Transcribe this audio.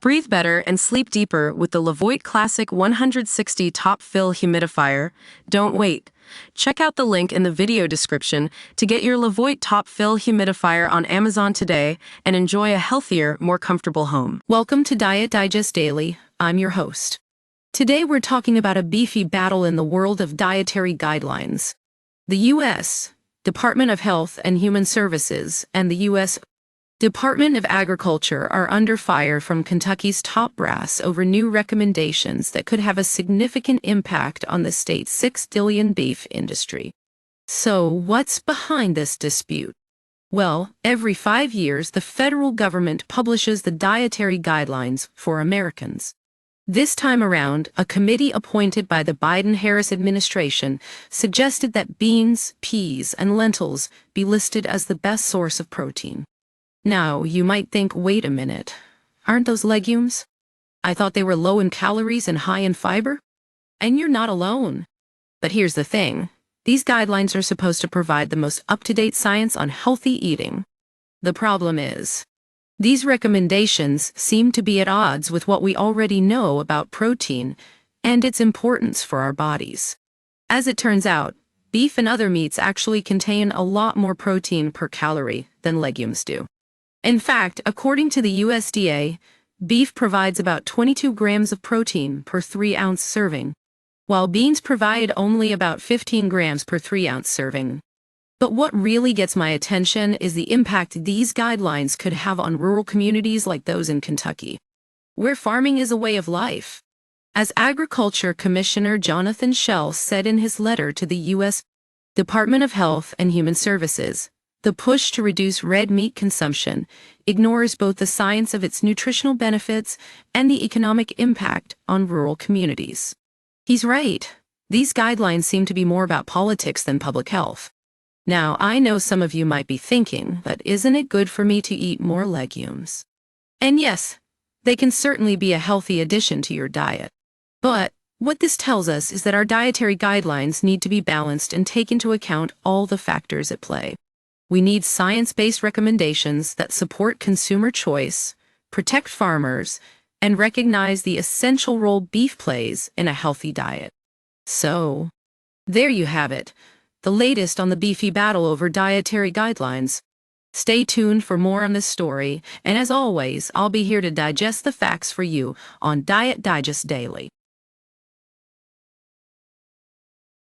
Breathe better and sleep deeper with the Levoit Classic 160 Top Fill Humidifier. Don't wait. Check out the link in the video description to get your Levoit Top Fill Humidifier on Amazon today and enjoy a healthier, more comfortable home. Welcome to Diet Digest Daily. I'm your host. Today we're talking about a beefy battle in the world of dietary guidelines. The U.S. Department of Health and Human Services and the U.S. Department of Agriculture are under fire from Kentucky's top brass over new recommendations that could have a significant impact on the state's $6 billion beef industry. So, what's behind this dispute? Well, every 5 years, the federal government publishes the dietary guidelines for Americans. This time around, a committee appointed by the Biden-Harris administration suggested that beans, peas, and lentils be listed as the best source of protein. Now, you might think, wait a minute, aren't those legumes? I thought they were low in calories and high in fiber? And you're not alone. But here's the thing, these guidelines are supposed to provide the most up-to-date science on healthy eating. The problem is, these recommendations seem to be at odds with what we already know about protein and its importance for our bodies. As it turns out, beef and other meats actually contain a lot more protein per calorie than legumes do. In fact, according to the USDA, beef provides about 22 grams of protein per 3-ounce serving, while beans provide only about 15 grams per 3-ounce serving. But what really gets my attention is the impact these guidelines could have on rural communities like those in Kentucky, where farming is a way of life. As Agriculture Commissioner Jonathan Schell said in his letter to the U.S. Department of Health and Human Services, the push to reduce red meat consumption ignores both the science of its nutritional benefits and the economic impact on rural communities. He's right. These guidelines seem to be more about politics than public health. Now, I know some of you might be thinking, but isn't it good for me to eat more legumes? And yes, they can certainly be a healthy addition to your diet. But what this tells us is that our dietary guidelines need to be balanced and take into account all the factors at play. We need science-based recommendations that support consumer choice, protect farmers, and recognize the essential role beef plays in a healthy diet. So, there you have it, the latest on the beefy battle over dietary guidelines. Stay tuned for more on this story, and as always, I'll be here to digest the facts for you on Diet Digest Daily.